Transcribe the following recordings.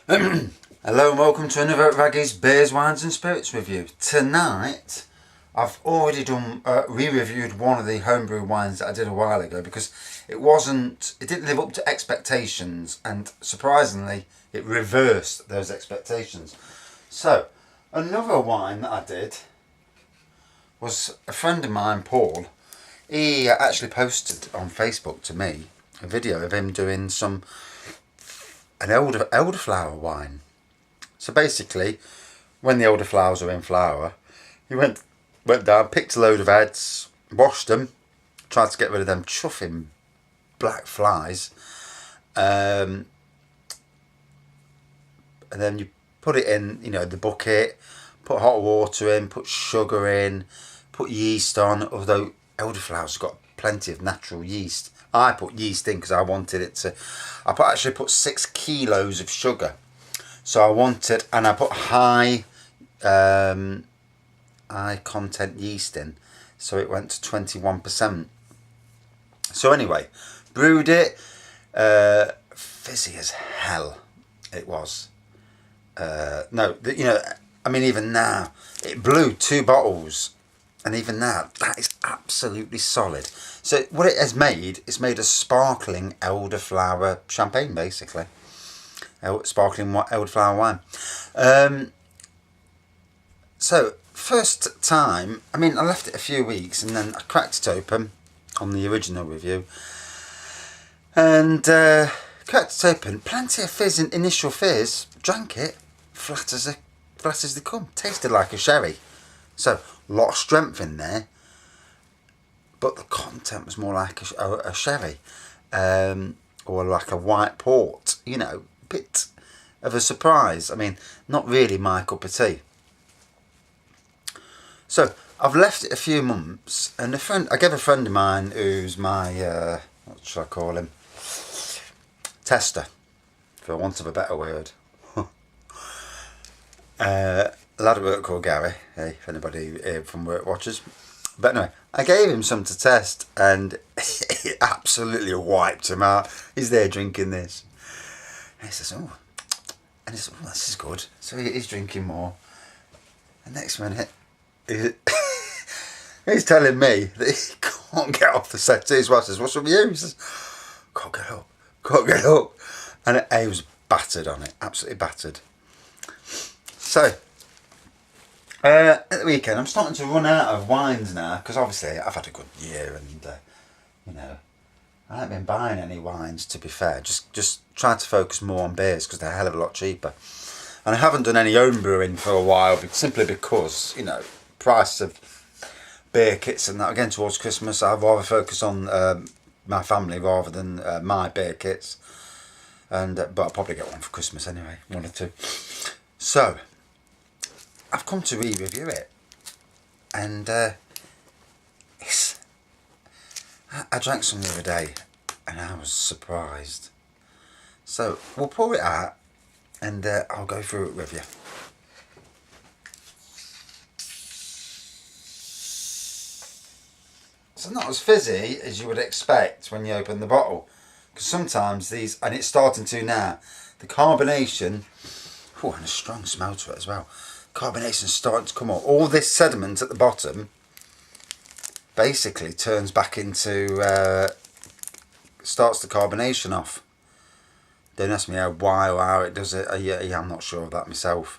Hello and welcome to another Raggy's Beers, Wines and Spirits review. Tonight I've already done re-reviewed one of the homebrew wines that I did a while ago because it didn't live up to expectations, and surprisingly it reversed those expectations. So another wine that I did was a friend of mine, Paul. He actually posted on Facebook to me a video of him doing an elderflower wine. So basically, when the elderflowers are in flower, he went down, picked a load of heads, washed them, tried to get rid of them chuffing black flies, and then you put it in, the bucket, put hot water in, put sugar in, put yeast on. Although elderflowers have got plenty of natural yeast, I put yeast in because I wanted it to. I actually put 6 kilos of sugar, so I wanted, and I put high content yeast in, so it went to 21%. So anyway, brewed it, fizzy as hell it was. Even now, it blew 2 bottles, and even now, that is absolutely solid. So what it has made, it's made a sparkling elderflower champagne, basically. Sparkling elderflower wine. So first time, I left it a few weeks, and then I cracked it open on the original review, and cracked it open, plenty of fizz, initial fizz. Drank it, flat as they come. Tasted like a sherry, so a lot of strength in there, but the content was more like a sherry, or like a white port. Bit of a surprise. Not really my cup of tea. So I've left it a few months, and I gave a friend of mine who's my what should I call him? Tester, for want of a better word. A lad at work called Gary. Hey, if anybody from work watches. But anyway, I gave him some to test, and it absolutely wiped him out. He's there drinking this, and he says, "Oh," and he says, "Oh, this is good." So he's drinking more. And next minute, he's telling me that he can't get off the settee. His wife says, "What's up with you?" He says, can't get up. And he was battered on it, absolutely battered. So, at the weekend, I'm starting to run out of wines now, because obviously I've had a good year, and I haven't been buying any wines, to be fair. Just trying to focus more on beers because they're a hell of a lot cheaper. And I haven't done any home brewing for a while, simply because price of beer kits and that. Again, towards Christmas, I'd rather focus on my family rather than my beer kits. But I'll probably get one for Christmas anyway, 1 or 2. So I've come to re-review it, and I drank some the other day, and I was surprised. So we'll pour it out, and I'll go through it with you. So not as fizzy as you would expect when you open the bottle, because sometimes these, and it's starting to now, the carbonation, and a strong smell to it as well. Carbonation's starting to come up. All this sediment at the bottom basically turns back into, starts the carbonation off. Don't ask me why or how it does it. I'm not sure of that myself.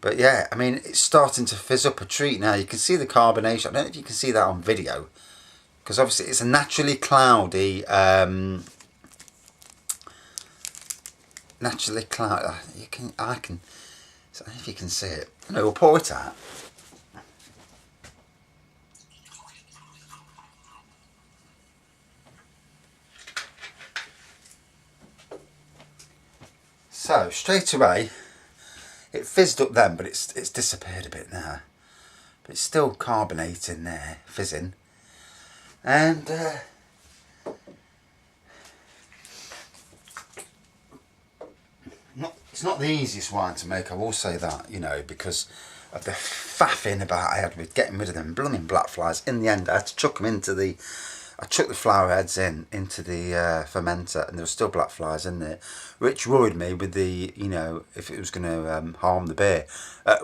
But yeah, it's starting to fizz up a treat now. You can see the carbonation. I don't know if you can see that on video, because obviously it's a naturally cloudy, I don't know if you can see it. No, we'll pour it out. So straight away, it fizzed up then, but it's disappeared a bit now. But it's still carbonating there, fizzing. And it's not the easiest wine to make, I will say that, because of the faffing about I had with getting rid of them blooming black flies. In the end, I had to chuck them into the I chucked the flower heads into the fermenter, and there were still black flies in there, which worried me with the, you know, if it was going to harm the beer,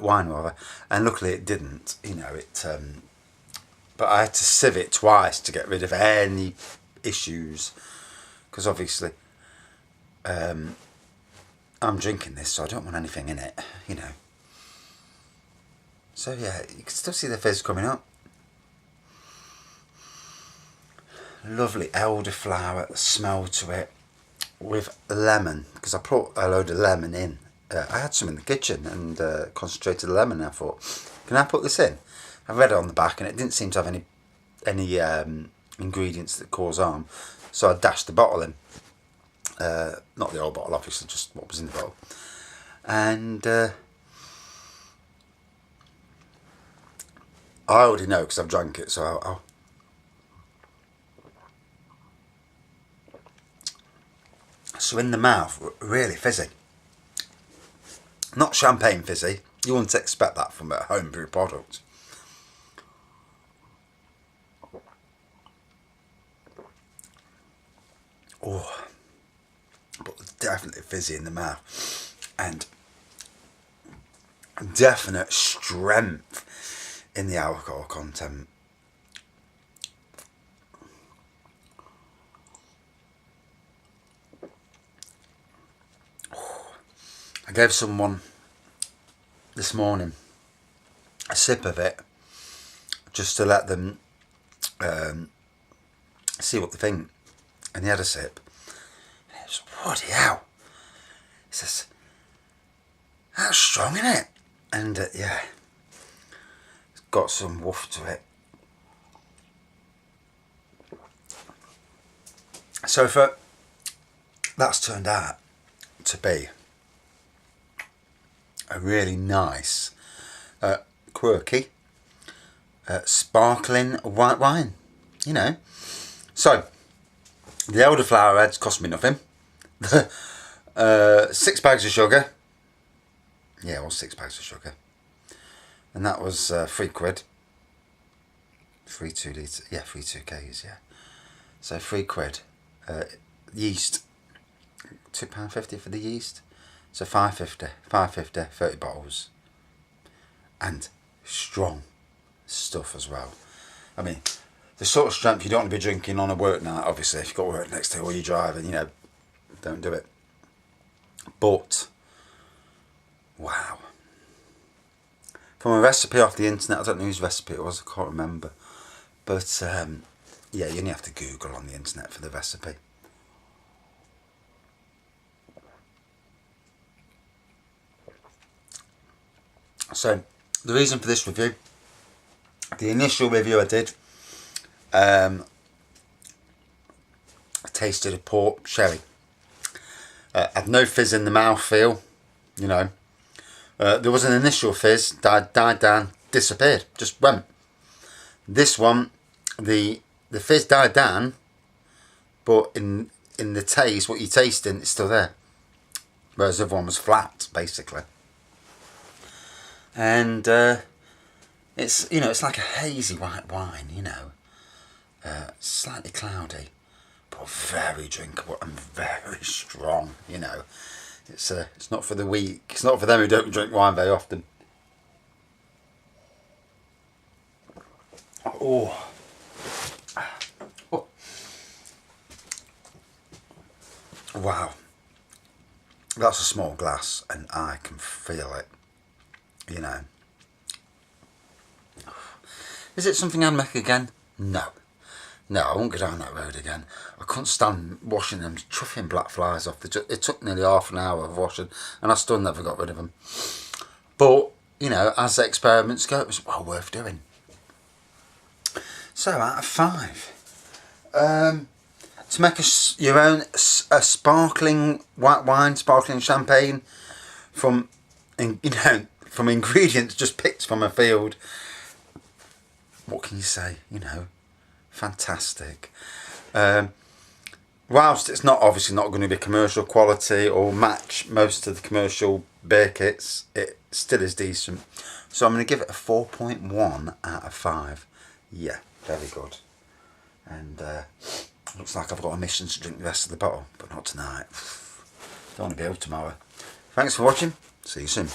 wine rather. And luckily it didn't. You know, it. But I had to sieve it twice to get rid of any issues, because obviously I'm drinking this, so I don't want anything in it, you know. So yeah, you can still see the fizz coming up. Lovely elderflower smell to it with lemon, because I put a load of lemon in. I had some in the kitchen and concentrated lemon. I thought, can I put this in? I read it on the back and it didn't seem to have any ingredients that cause harm, so I dashed the bottle in. Not the old bottle, obviously, just what was in the bottle. And I already know because I've drank it, so I'll so in the mouth, really fizzy. Not champagne fizzy. You wouldn't expect that from a homebrew product. Oh, but definitely fizzy in the mouth, and definite strength in the alcohol content. I gave someone this morning a sip of it just to let them see what they think, and he had a sip. And it was, bloody hell! He says, "That's strong, isn't it?" And yeah, it's got some woof to it. So for that's turned out to be a really nice, quirky, sparkling white wine, you know. So the elderflower heads cost me nothing. 6 bags of sugar. Yeah, well, 6 bags of sugar, and that was £3. 3 2 litre, yeah, 3 2Ks, yeah. So £3. Yeast, £2.50 for the yeast. So £5.50, 30 bottles, and strong stuff as well. I mean, the sort of strength you don't want to be drinking on a work night. Obviously, if you've got work next day or you're driving, you know, don't do it. But wow, from a recipe off the internet, I don't know whose recipe it was, I can't remember. But yeah, you only have to Google on the internet for the recipe. So the reason for this review, the initial review I did, I tasted a port sherry. Had no fizz in the mouth feel, you know. There was an initial fizz, died down, disappeared, just went. This one, the fizz died down, but in the taste, what you're tasting, it's still there. Whereas the other one was flat, basically. And it's, you know, it's like a hazy white wine, you know, slightly cloudy, but very drinkable and very strong, you know. It's not for the weak. It's not for them who don't drink wine very often. Oh. Oh. Wow. That's a small glass and I can feel it, you know. Is it something I'd make again? No. No, I won't go down that road again. I couldn't stand washing them chuffing black flies off. It took nearly half an hour of washing and I still never got rid of them. But, you know, as the experiments go, it was well worth doing. So, out of 5. To make your own sparkling white wine, sparkling champagne from, you know, from ingredients just picked from a field. What can you say, you know? Fantastic. Whilst it's not obviously not going to be commercial quality or match most of the commercial beer kits, it still is decent. So I'm going to give it a 4.1 out of 5. Yeah, very good. And looks like I've got a mission to drink the rest of the bottle, but not tonight. Don't want to be out tomorrow. Thanks for watching. See you soon.